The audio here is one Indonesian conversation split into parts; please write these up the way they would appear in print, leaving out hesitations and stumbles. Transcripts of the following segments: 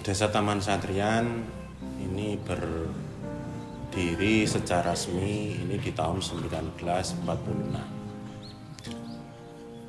Desa Taman Satrian ini berdiri secara resmi ini di tahun 1946.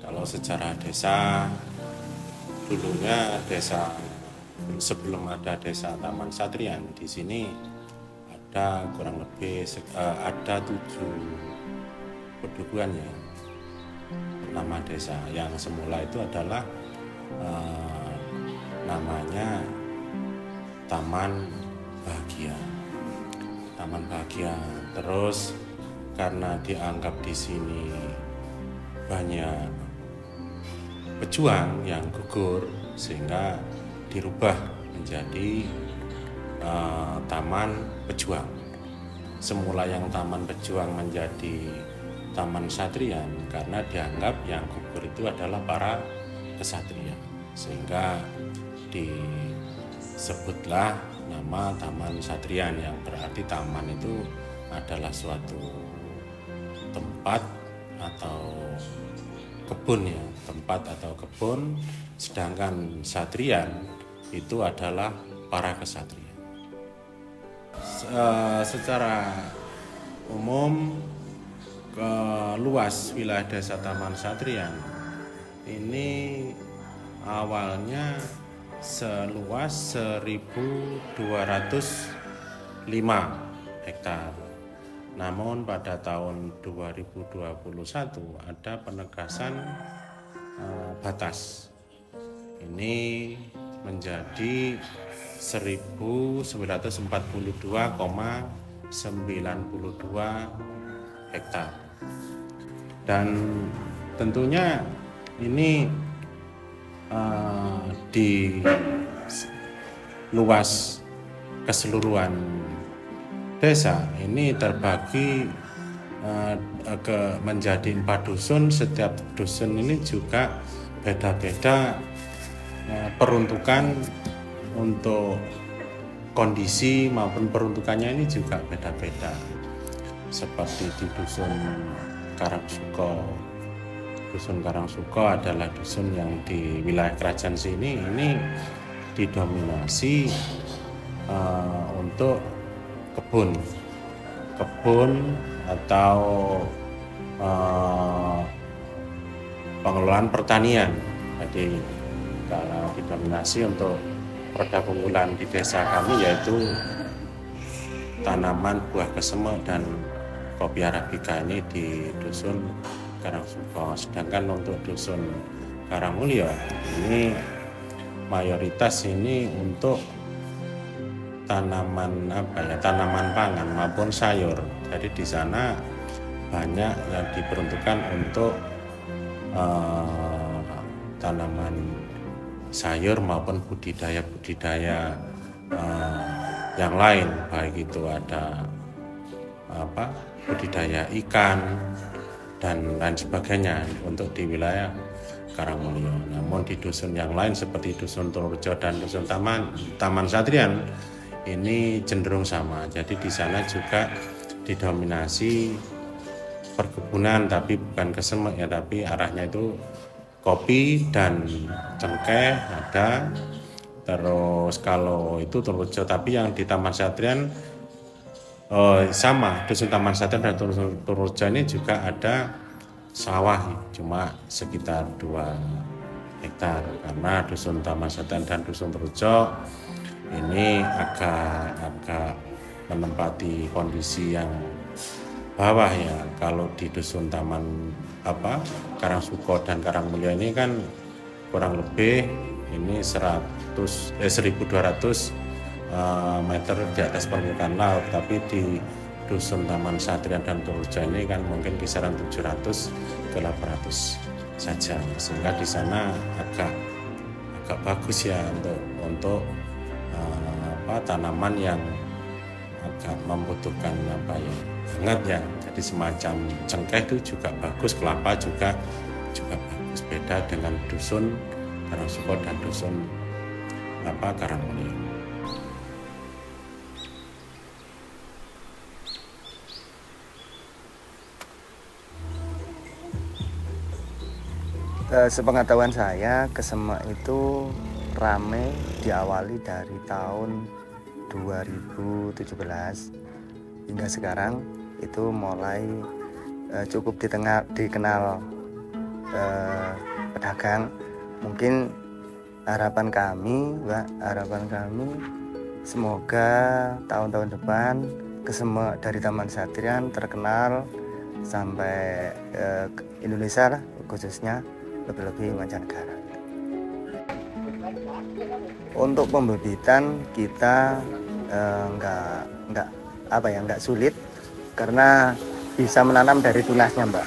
Kalau secara desa, dulunya desa sebelum ada Desa Taman Satrian, di sini ada kurang lebih ada 7 pedukuhan ya. Nama desa yang semula itu adalah namanya Taman Bahagia. Taman Bahagia. Terus karena dianggap di sini banyak pejuang yang gugur, sehingga dirubah menjadi Taman Pejuang. Semula yang Taman Pejuang menjadi Taman Satrian karena dianggap yang gugur itu adalah para kesatria, sehingga disebutlah nama Taman Satrian, yang berarti taman itu adalah suatu tempat atau kebun ya, tempat atau kebun, sedangkan satrian itu adalah para kesatria. Secara umum luas wilayah Desa Taman Satrian ini awalnya seluas 1.205 hektar. Namun pada tahun 2021 ada penegasan batas. Ini menjadi 1.942,92 hektar. Dan tentunya ini di luas keseluruhan desa ini terbagi menjadi 4 dusun. Setiap dusun ini juga beda-beda peruntukan untuk kondisi maupun peruntukannya ini juga beda-beda. Seperti di dusun Karangsuko. Dusun Karangsuko adalah dusun yang di wilayah kerajaan sini ini didominasi untuk kebun atau pengelolaan pertanian. Jadi kalau didominasi untuk produk unggulan di desa kami yaitu tanaman buah kesema dan kopi arabica ini di dusun Karangsuko. Sedangkan untuk dusun Karangmulya ini mayoritas ini untuk tanaman tanaman pangan maupun sayur. Jadi di sana banyak yang diperuntukkan untuk tanaman sayur maupun budidaya yang lain, baik itu ada budidaya ikan dan lain sebagainya untuk di wilayah Karangmulya. Namun di dusun yang lain seperti dusun Turjo dan dusun Taman Satrian ini cenderung sama. Jadi di sana juga didominasi perkebunan, tapi bukan kesemek ya, tapi arahnya itu kopi dan cengkeh ada. Terus kalau itu Turjo, tapi yang di Taman Satrian sama, dusun Taman Satrian dan dusun Turjo ini juga ada sawah, cuma sekitar 2 hektar, karena dusun Taman Satrian dan dusun Turjo ini agak menempati kondisi yang bawah ya. Kalau di dusun Taman Karangsuko dan Karangmulya ini kan kurang lebih ini 1.200 meter di atas permukaan laut, tapi di dusun Taman Satrian dan Turjo ini kan mungkin kisaran 700 ke 800 saja, sehingga di sana agak bagus ya untuk tanaman yang agak membutuhkan hangat ya. Jadi semacam cengkeh itu juga bagus, kelapa juga bagus. Beda dengan dusun Karangsuko dan dusun Karangmulya. Sepengetahuan saya, kesemak itu rame diawali dari tahun 2017 hingga sekarang itu mulai cukup dikenal pedagang. Mungkin harapan kami semoga tahun-tahun depan Kesema dari Taman Satrian terkenal sampai Indonesia lah, khususnya lebih-lebih mancanegara. Untuk pembibitan kita nggak sulit karena bisa menanam dari tunasnya, Mbak.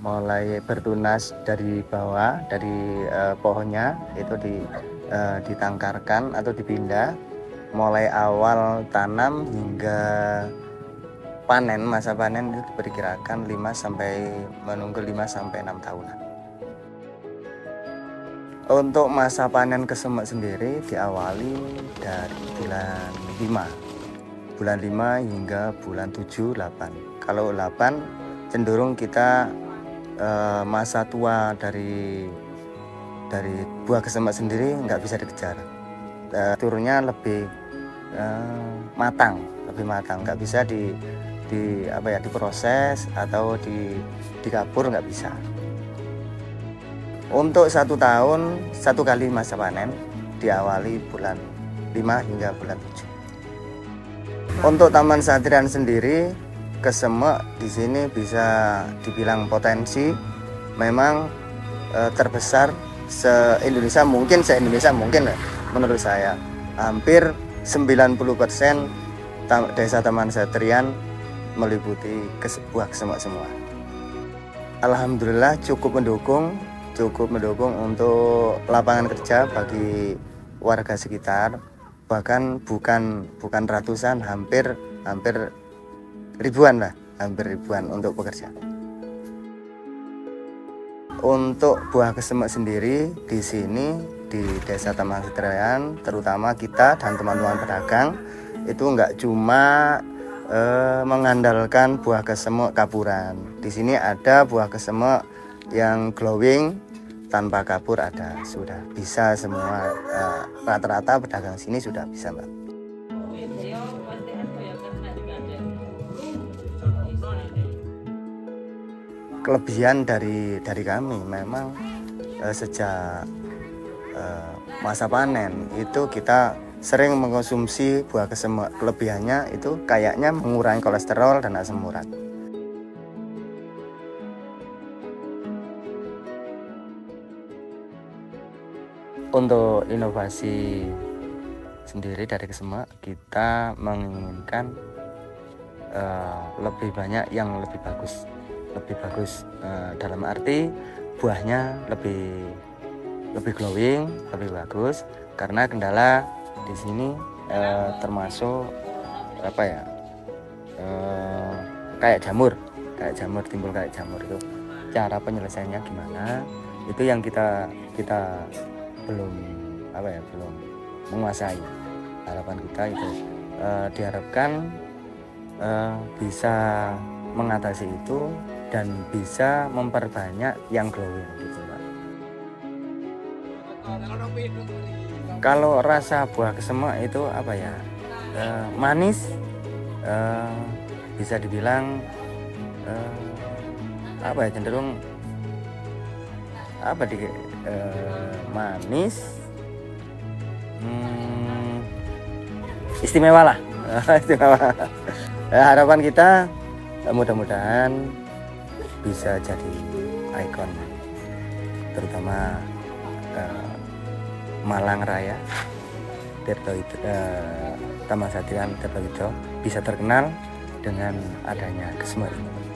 Mulai bertunas dari bawah, dari pohonnya itu ditangkarkan atau dipindah. Mulai awal tanam hingga panen, masa panen itu diperkirakan 5 sampai 6 tahunan. Untuk masa panen Kesema sendiri diawali dari bulan 5 hingga bulan 7, 8. Kalau 8 cenderung kita masa tua dari buah Kesema sendiri nggak bisa dikejar. Turunnya lebih matang, nggak bisa diproses atau dikabur, nggak bisa. Untuk 1 tahun 1 kali masa panen diawali bulan 5 hingga bulan 7. Untuk Taman Satrian sendiri, Kesema di sini bisa dibilang potensi memang terbesar se-Indonesia mungkin menurut saya hampir 90% desa Taman Satrian meliputi buah Kesema semua. Alhamdulillah cukup mendukung untuk lapangan kerja bagi warga sekitar, bahkan bukan ratusan, hampir ribuan untuk pekerja. Untuk buah Kesema sendiri di sini di Desa Taman Satrian, terutama kita dan teman-teman pedagang itu nggak cuma mengandalkan buah Kesema kapuran. Di sini ada buah Kesema yang glowing tanpa kapur, ada, sudah bisa semua. Rata-rata pedagang sini sudah bisa, Mbak. Kelebihan dari kami memang sejak masa panen itu kita sering mengkonsumsi buah Kesema. Kelebihannya itu kayaknya mengurangi kolesterol dan asam urat. Untuk inovasi sendiri dari Kesema, kita menginginkan lebih banyak yang lebih bagus dalam arti buahnya lebih glowing, lebih bagus. Karena kendala di sini termasuk kayak jamur timbul kayak jamur. Itu cara penyelesaiannya gimana, itu yang kita belum menguasai. Harapan kita itu diharapkan bisa mengatasi itu dan bisa memperbanyak yang glowing gitu, Pak. Kalau rasa buah Kesema itu manis, bisa dibilang cenderung manis, istimewa lah. Harapan kita mudah-mudahan bisa jadi ikon, terutama Malang Raya, Taman Satrian Tirta Widya bisa terkenal dengan adanya Kesema ini.